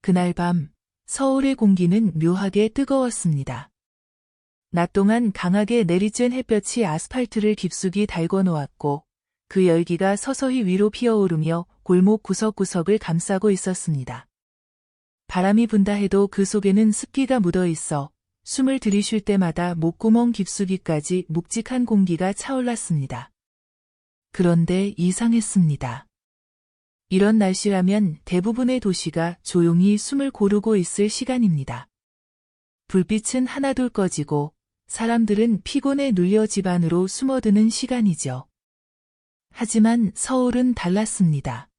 그날 밤 서울의 공기는 묘하게 뜨거웠습니다. 낮 동안 강하게 내리쬐 햇볕이 아스팔트를 깊숙이 달궈 놓았고 그 열기가 서서히 위로 피어오르며 골목 구석구석을 감싸고 있었습니다. 바람이 분다 해도 그 속에는 습기가 묻어 있어 숨을 들이쉴 때마다 목구멍 깊숙이까지 묵직한 공기가 차올랐습니다. 그런데 이상했습니다. 이런 날씨라면 대부분의 도시가 조용히 숨을 고르고 있을 시간입니다. 불빛은 하나둘 꺼지고 사람들은 피곤에 눌려 집 안으로 숨어드는 시간이죠. 하지만 서울은 달랐습니다.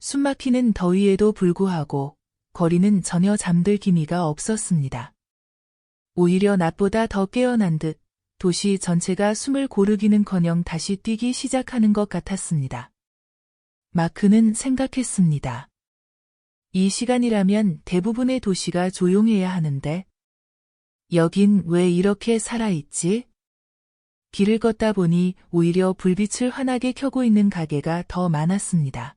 숨막히는 더위에도 불구하고 거리는 전혀 잠들 기미가 없었습니다. 오히려 낮보다 더 깨어난 듯 도시 전체가 숨을 고르기는커녕 다시 뛰기 시작하는 것 같았습니다. 마크는 생각했습니다. 이 시간이라면 대부분의 도시가 조용해야 하는데 여긴 왜 이렇게 살아있지? 길을 걷다 보니 오히려 불빛을 환하게 켜고 있는 가게가 더 많았습니다.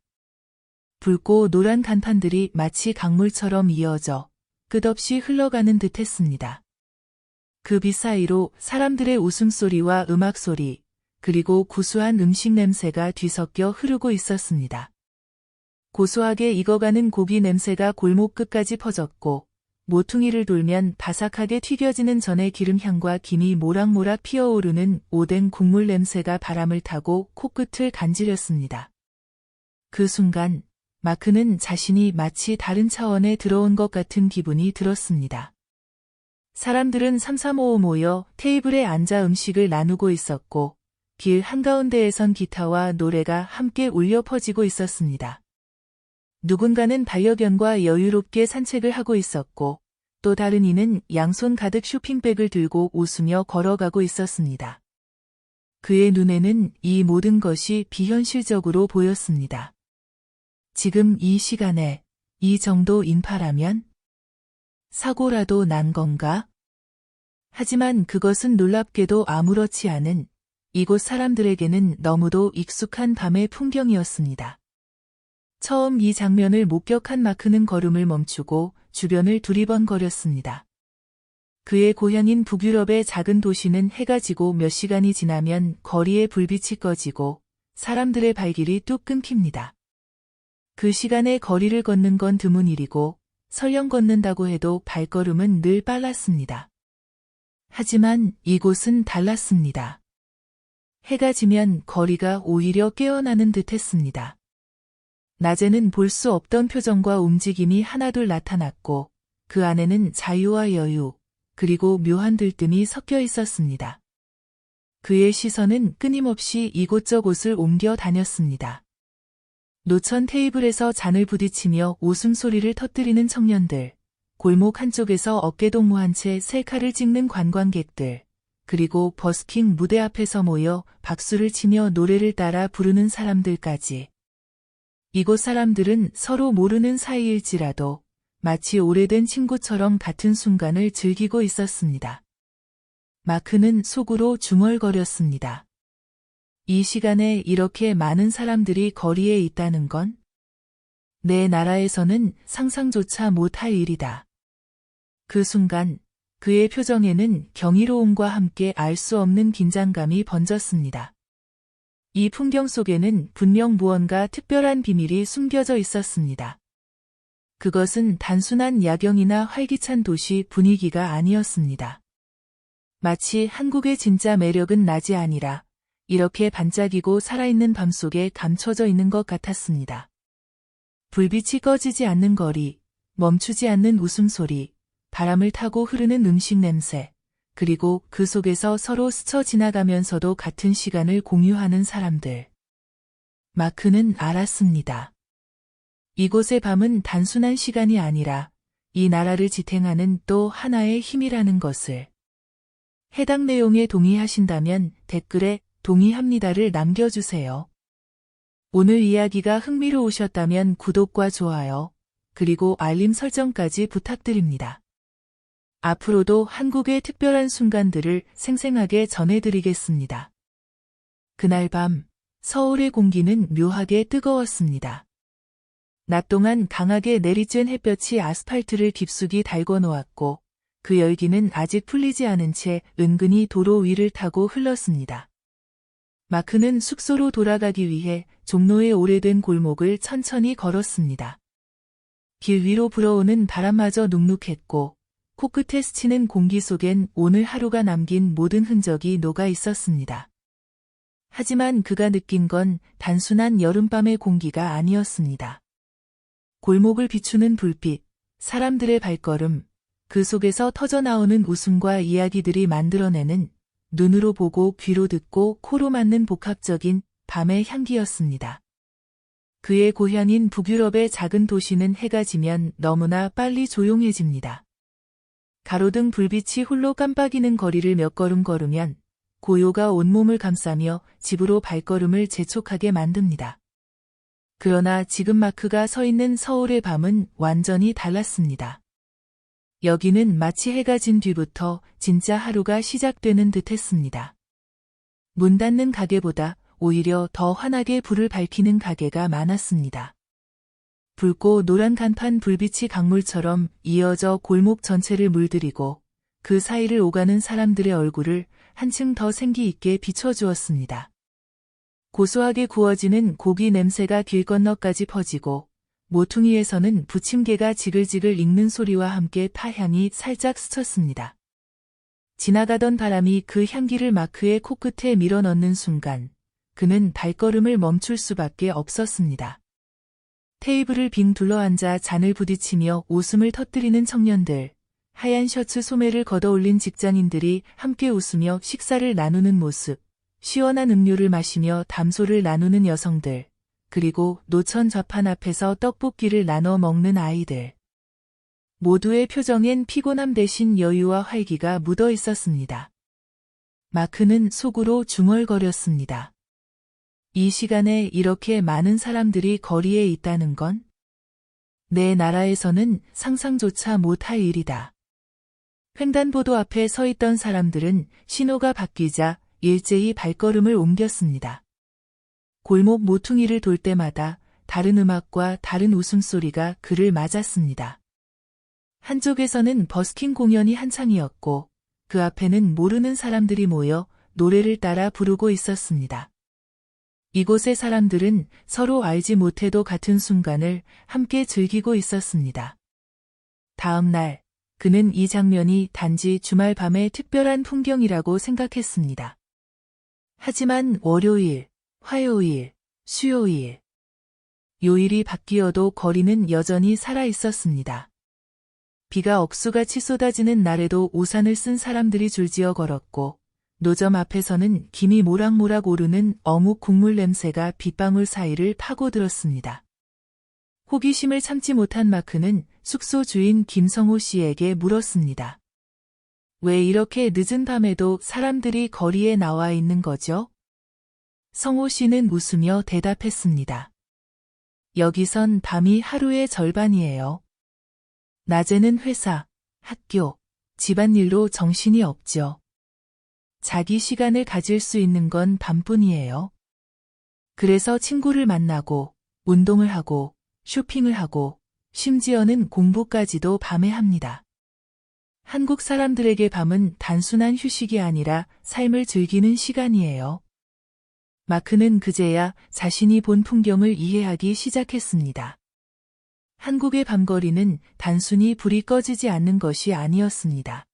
붉고 노란 간판들이 마치 강물처럼 이어져 끝없이 흘러가는 듯했습니다. 그 빛 사이로 사람들의 웃음소리와 음악소리, 그리고 구수한 음식 냄새가 뒤섞여 흐르고 있었습니다. 고소하게 익어가는 고기 냄새가 골목 끝까지 퍼졌고 모퉁이를 돌면 바삭하게 튀겨지는 전의 기름향과 김이 모락모락 피어오르는 오뎅 국물 냄새가 바람을 타고 코끝을 간지렸습니다. 그 순간 마크는 자신이 마치 다른 차원에 들어온 것 같은 기분이 들었습니다. 사람들은 삼삼오오 모여 테이블에 앉아 음식을 나누고 있었고 길 한가운데에선 기타와 노래가 함께 울려 퍼지고 있었습니다. 누군가는 반려견과 여유롭게 산책을 하고 있었고 또 다른 이는 양손 가득 쇼핑백을 들고 웃으며 걸어가고 있었습니다. 그의 눈에는 이 모든 것이 비현실적으로 보였습니다. 지금 이 시간에 이 정도 인파라면? 사고라도 난 건가? 하지만 그것은 놀랍게도 아무렇지 않은 이곳 사람들에게는 너무도 익숙한 밤의 풍경이었습니다. 처음 이 장면을 목격한 마크는 걸음을 멈추고 주변을 두리번거렸습니다. 그의 고향인 북유럽의 작은 도시는 해가 지고 몇 시간이 지나면 거리에 불빛이 꺼지고 사람들의 발길이 뚝 끊깁니다. 그 시간에 거리를 걷는 건 드문 일이고 설령 걷는다고 해도 발걸음은 늘 빨랐습니다. 하지만 이곳은 달랐습니다. 해가 지면 거리가 오히려 깨어나는 듯했습니다. 낮에는 볼 수 없던 표정과 움직임이 하나둘 나타났고 그 안에는 자유와 여유, 그리고 묘한 들뜸이 섞여 있었습니다. 그의 시선은 끊임없이 이곳저곳을 옮겨 다녔습니다. 노천 테이블에서 잔을 부딪히며 웃음소리를 터뜨리는 청년들, 골목 한쪽에서 어깨동무한 채 셀카를 찍는 관광객들, 그리고 버스킹 무대 앞에서 모여 박수를 치며 노래를 따라 부르는 사람들까지. 이곳 사람들은 서로 모르는 사이일지라도 마치 오래된 친구처럼 같은 순간을 즐기고 있었습니다. 마크는 속으로 중얼거렸습니다. 이 시간에 이렇게 많은 사람들이 거리에 있다는 건 내 나라에서는 상상조차 못할 일이다. 그 순간 그의 표정에는 경이로움과 함께 알 수 없는 긴장감이 번졌습니다. 이 풍경 속에는 분명 무언가 특별한 비밀이 숨겨져 있었습니다. 그것은 단순한 야경이나 활기찬 도시 분위기가 아니었습니다. 마치 한국의 진짜 매력은 낮이 아니라 이렇게 반짝이고 살아있는 밤 속에 감춰져 있는 것 같았습니다. 불빛이 꺼지지 않는 거리, 멈추지 않는 웃음소리, 바람을 타고 흐르는 음식 냄새, 그리고 그 속에서 서로 스쳐 지나가면서도 같은 시간을 공유하는 사람들. 마크는 알았습니다. 이곳의 밤은 단순한 시간이 아니라 이 나라를 지탱하는 또 하나의 힘이라는 것을. 해당 내용에 동의하신다면 댓글에 동의합니다를 남겨주세요. 오늘 이야기가 흥미로우셨다면 구독과 좋아요, 그리고 알림 설정까지 부탁드립니다. 앞으로도 한국의 특별한 순간들을 생생하게 전해드리겠습니다. 그날 밤 서울의 공기는 묘하게 뜨거웠습니다. 낮 동안 강하게 내리쬐는 햇볕이 아스팔트를 깊숙이 달궈 놓았고 그 열기는 아직 풀리지 않은 채 은근히 도로 위를 타고 흘렀습니다. 마크는 숙소로 돌아가기 위해 종로의 오래된 골목을 천천히 걸었습니다. 길 위로 불어오는 바람마저 눅눅했고 코끝에 스치는 공기 속엔 오늘 하루가 남긴 모든 흔적이 녹아 있었습니다. 하지만 그가 느낀 건 단순한 여름밤의 공기가 아니었습니다. 골목을 비추는 불빛, 사람들의 발걸음, 그 속에서 터져나오는 웃음과 이야기들이 만들어내는 눈으로 보고 귀로 듣고 코로 맡는 복합적인 밤의 향기였습니다. 그의 고향인 북유럽의 작은 도시는 해가 지면 너무나 빨리 조용해집니다. 가로등 불빛이 홀로 깜빡이는 거리를 몇 걸음 걸으면 고요가 온몸을 감싸며 집으로 발걸음을 재촉하게 만듭니다. 그러나 지금 마크가 서 있는 서울의 밤은 완전히 달랐습니다. 여기는 마치 해가 진 뒤부터 진짜 하루가 시작되는 듯 했습니다. 문 닫는 가게보다 오히려 더 환하게 불을 밝히는 가게가 많았습니다. 붉고 노란 간판 불빛이 강물처럼 이어져 골목 전체를 물들이고 그 사이를 오가는 사람들의 얼굴을 한층 더 생기 있게 비춰주었습니다. 고소하게 구워지는 고기 냄새가 길 건너까지 퍼지고 모퉁이에서는 부침개가 지글지글 익는 소리와 함께 파향이 살짝 스쳤습니다. 지나가던 바람이 그 향기를 마크의 코끝에 밀어넣는 순간 그는 발걸음을 멈출 수밖에 없었습니다. 테이블을 빙 둘러앉아 잔을 부딪히며 웃음을 터뜨리는 청년들, 하얀 셔츠 소매를 걷어올린 직장인들이 함께 웃으며 식사를 나누는 모습, 시원한 음료를 마시며 담소를 나누는 여성들, 그리고 노천 좌판 앞에서 떡볶이를 나눠 먹는 아이들. 모두의 표정엔 피곤함 대신 여유와 활기가 묻어 있었습니다. 마크는 속으로 중얼거렸습니다. 이 시간에 이렇게 많은 사람들이 거리에 있다는 건 내 나라에서는 상상조차 못할 일이다. 횡단보도 앞에 서 있던 사람들은 신호가 바뀌자 일제히 발걸음을 옮겼습니다. 골목 모퉁이를 돌 때마다 다른 음악과 다른 웃음소리가 그를 맞았습니다. 한쪽에서는 버스킹 공연이 한창이었고 그 앞에는 모르는 사람들이 모여 노래를 따라 부르고 있었습니다. 이곳의 사람들은 서로 알지 못해도 같은 순간을 함께 즐기고 있었습니다. 다음 날, 그는 이 장면이 단지 주말 밤의 특별한 풍경이라고 생각했습니다. 하지만 월요일, 화요일, 수요일, 요일이 바뀌어도 거리는 여전히 살아 있었습니다. 비가 억수같이 쏟아지는 날에도 우산을 쓴 사람들이 줄지어 걸었고 노점 앞에서는 김이 모락모락 오르는 어묵 국물 냄새가 빗방울 사이를 파고들었습니다. 호기심을 참지 못한 마크는 숙소 주인 김성호 씨에게 물었습니다. 왜 이렇게 늦은 밤에도 사람들이 거리에 나와 있는 거죠? 성호 씨는 웃으며 대답했습니다. 여기선 밤이 하루의 절반이에요. 낮에는 회사, 학교, 집안일로 정신이 없죠. 자기 시간을 가질 수 있는 건 밤뿐이에요. 그래서 친구를 만나고, 운동을 하고, 쇼핑을 하고, 심지어는 공부까지도 밤에 합니다. 한국 사람들에게 밤은 단순한 휴식이 아니라 삶을 즐기는 시간이에요. 마크는 그제야 자신이 본 풍경을 이해하기 시작했습니다. 한국의 밤거리는 단순히 불이 꺼지지 않는 것이 아니었습니다.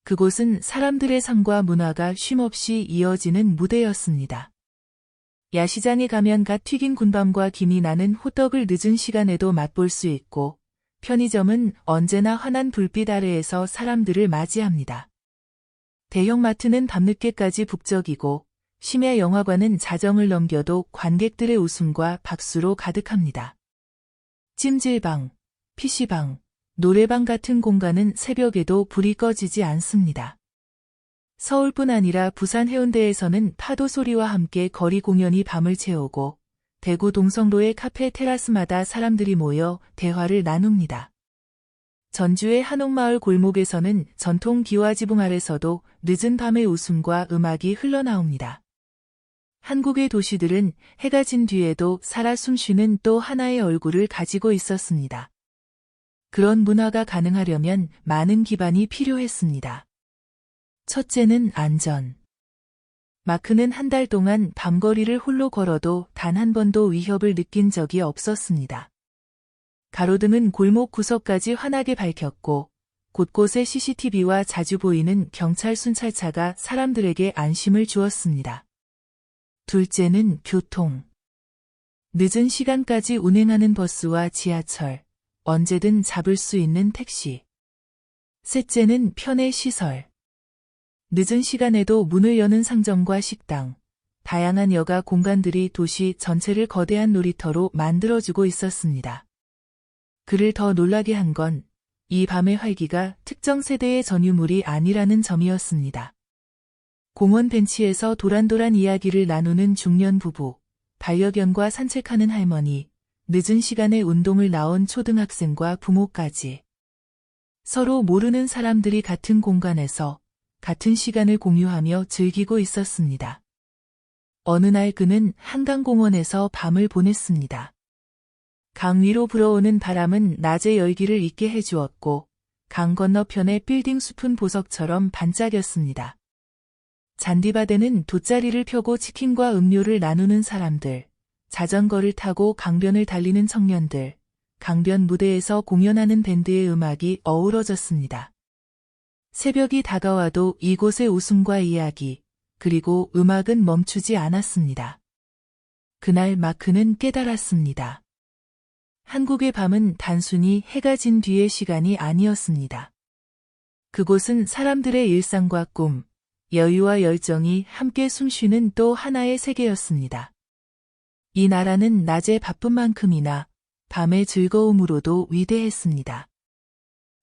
그곳은 사람들의 삶과 문화가 쉼없이 이어지는 무대였습니다. 야시장에 가면 갓 튀긴 군밤과 김이 나는 호떡을 늦은 시간에도 맛볼 수 있고, 편의점은 언제나 환한 불빛 아래에서 사람들을 맞이합니다. 대형마트는 밤늦게까지 북적이고, 심야 영화관은 자정을 넘겨도 관객들의 웃음과 박수로 가득합니다. 찜질방, PC방, 노래방 같은 공간은 새벽에도 불이 꺼지지 않습니다. 서울뿐 아니라 부산 해운대에서는 파도 소리와 함께 거리 공연이 밤을 채우고 대구 동성로의 카페 테라스마다 사람들이 모여 대화를 나눕니다. 전주의 한옥마을 골목에서는 전통 기와지붕 아래서도 늦은 밤의 웃음과 음악이 흘러나옵니다. 한국의 도시들은 해가 진 뒤에도 살아 숨쉬는 또 하나의 얼굴을 가지고 있었습니다. 그런 문화가 가능하려면 많은 기반이 필요했습니다. 첫째는 안전. 마크는 한 달 동안 밤거리를 홀로 걸어도 단 한 번도 위협을 느낀 적이 없었습니다. 가로등은 골목 구석까지 환하게 밝혔고 곳곳에 CCTV와 자주 보이는 경찰 순찰차가 사람들에게 안심을 주었습니다. 둘째는 교통. 늦은 시간까지 운행하는 버스와 지하철, 언제든 잡을 수 있는 택시. 셋째는 편의 시설. 늦은 시간에도 문을 여는 상점과 식당, 다양한 여가 공간들이 도시 전체를 거대한 놀이터로 만들어주고 있었습니다. 그를 더 놀라게 한 건 이 밤의 활기가 특정 세대의 전유물이 아니라는 점이었습니다. 공원 벤치에서 도란도란 이야기를 나누는 중년 부부, 반려견과 산책하는 할머니, 늦은 시간에 운동을 나온 초등학생과 부모까지. 서로 모르는 사람들이 같은 공간에서 같은 시간을 공유하며 즐기고 있었습니다. 어느 날 그는 한강공원에서 밤을 보냈습니다. 강 위로 불어오는 바람은 낮의 열기를 잊게 해주었고 강 건너편의 빌딩 숲은 보석처럼 반짝였습니다. 잔디바데는 돗자리를 펴고 치킨과 음료를 나누는 사람들, 자전거를 타고 강변을 달리는 청년들, 강변 무대에서 공연하는 밴드의 음악이 어우러졌습니다. 새벽이 다가와도 이곳의 웃음과 이야기, 그리고 음악은 멈추지 않았습니다. 그날 마크는 깨달았습니다. 한국의 밤은 단순히 해가 진 뒤의 시간이 아니었습니다. 그곳은 사람들의 일상과 꿈, 여유와 열정이 함께 숨쉬는 또 하나의 세계였습니다. 이 나라는 낮의 바쁨만큼이나 밤의 즐거움으로도 위대했습니다.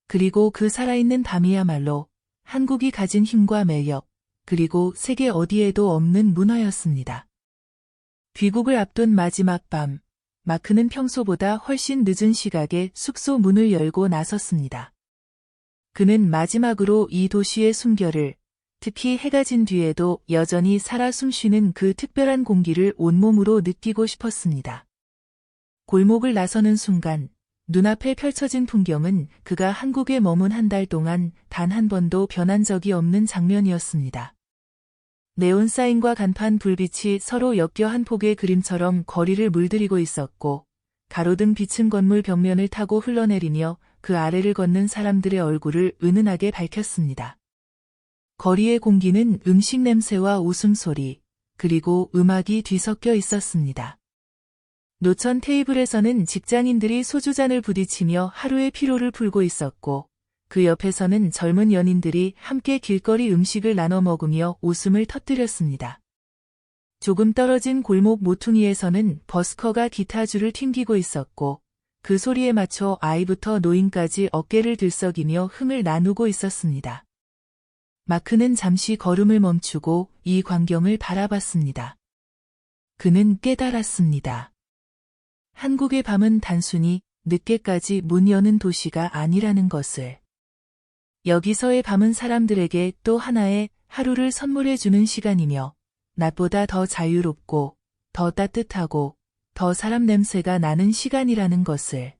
그리고 그 살아있는 밤이야말로 한국이 가진 힘과 매력, 그리고 세계 어디에도 없는 문화였습니다. 귀국을 앞둔 마지막 밤, 마크는 평소보다 훨씬 늦은 시각에 숙소 문을 열고 나섰습니다. 그는 마지막으로 이 도시의 숨결을, 특히 해가 진 뒤에도 여전히 살아 숨쉬는 그 특별한 공기를 온몸으로 느끼고 싶었습니다. 골목을 나서는 순간 눈앞에 펼쳐진 풍경은 그가 한국에 머문 한 달 동안 단 한 번도 변한 적이 없는 장면이었습니다. 네온 사인과 간판 불빛이 서로 엮여 한 폭의 그림처럼 거리를 물들이고 있었고 가로등 비친 건물 벽면을 타고 흘러내리며 그 아래를 걷는 사람들의 얼굴을 은은하게 밝혔습니다. 거리의 공기는 음식 냄새와 웃음소리, 그리고 음악이 뒤섞여 있었습니다. 노천 테이블에서는 직장인들이 소주잔을 부딪히며 하루의 피로를 풀고 있었고 그 옆에서는 젊은 연인들이 함께 길거리 음식을 나눠 먹으며 웃음을 터뜨렸습니다. 조금 떨어진 골목 모퉁이에서는 버스커가 기타줄을 튕기고 있었고 그 소리에 맞춰 아이부터 노인까지 어깨를 들썩이며 흥을 나누고 있었습니다. 마크는 잠시 걸음을 멈추고 이 광경을 바라봤습니다. 그는 깨달았습니다. 한국의 밤은 단순히 늦게까지 문 여는 도시가 아니라는 것을. 여기서의 밤은 사람들에게 또 하나의 하루를 선물해주는 시간이며 낮보다 더 자유롭고 더 따뜻하고 더 사람 냄새가 나는 시간이라는 것을.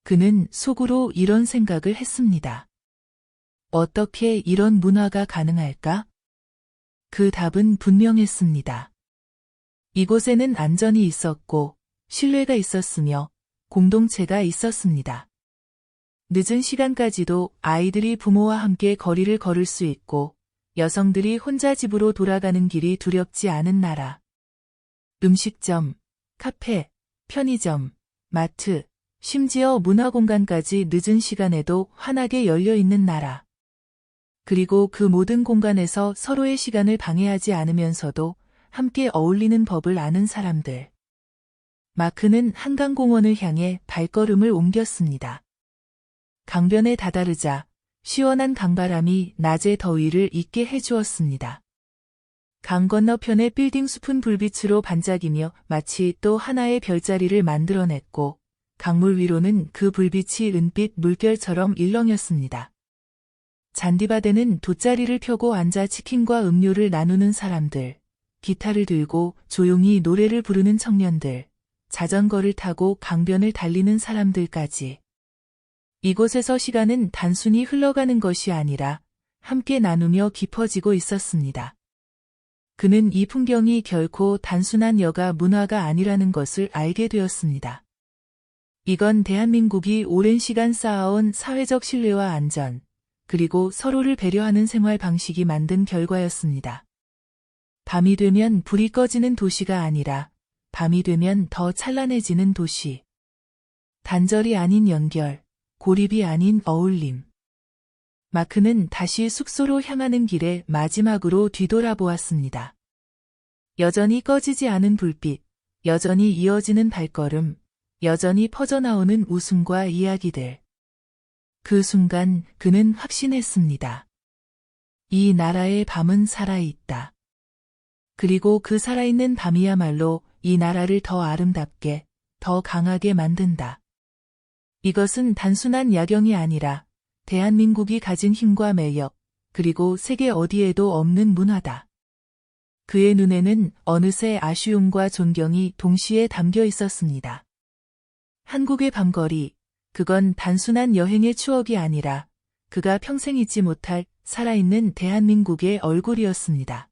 그는 속으로 이런 생각을 했습니다. 어떻게 이런 문화가 가능할까? 그 답은 분명했습니다. 이곳에는 안전이 있었고 신뢰가 있었으며 공동체가 있었습니다. 늦은 시간까지도 아이들이 부모와 함께 거리를 걸을 수 있고 여성들이 혼자 집으로 돌아가는 길이 두렵지 않은 나라. 음식점, 카페, 편의점, 마트, 심지어 문화공간까지 늦은 시간에도 환하게 열려 있는 나라. 그리고 그 모든 공간에서 서로의 시간을 방해하지 않으면서도 함께 어울리는 법을 아는 사람들. 마크는 한강공원을 향해 발걸음을 옮겼습니다. 강변에 다다르자 시원한 강바람이 낮의 더위를 잊게 해주었습니다. 강 건너편의 빌딩 숲은 불빛으로 반짝이며 마치 또 하나의 별자리를 만들어냈고 강물 위로는 그 불빛이 은빛 물결처럼 일렁였습니다. 잔디바데는 돗자리를 펴고 앉아 치킨과 음료를 나누는 사람들, 기타를 들고 조용히 노래를 부르는 청년들, 자전거를 타고 강변을 달리는 사람들까지. 이곳에서 시간은 단순히 흘러가는 것이 아니라 함께 나누며 깊어지고 있었습니다. 그는 이 풍경이 결코 단순한 여가 문화가 아니라는 것을 알게 되었습니다. 이건 대한민국이 오랜 시간 쌓아온 사회적 신뢰와 안전, 그리고 서로를 배려하는 생활 방식이 만든 결과였습니다. 밤이 되면 불이 꺼지는 도시가 아니라 밤이 되면 더 찬란해지는 도시. 단절이 아닌 연결, 고립이 아닌 어울림. 마크는 다시 숙소로 향하는 길에 마지막으로 뒤돌아보았습니다. 여전히 꺼지지 않은 불빛, 여전히 이어지는 발걸음, 여전히 퍼져나오는 웃음과 이야기들. 그 순간 그는 확신했습니다. 이 나라의 밤은 살아있다. 그리고 그 살아있는 밤이야말로 이 나라를 더 아름답게, 더 강하게 만든다. 이것은 단순한 야경이 아니라 대한민국이 가진 힘과 매력, 그리고 세계 어디에도 없는 문화다. 그의 눈에는 어느새 아쉬움과 존경이 동시에 담겨 있었습니다. 한국의 밤거리, 그건 단순한 여행의 추억이 아니라 그가 평생 잊지 못할 살아있는 대한민국의 얼굴이었습니다.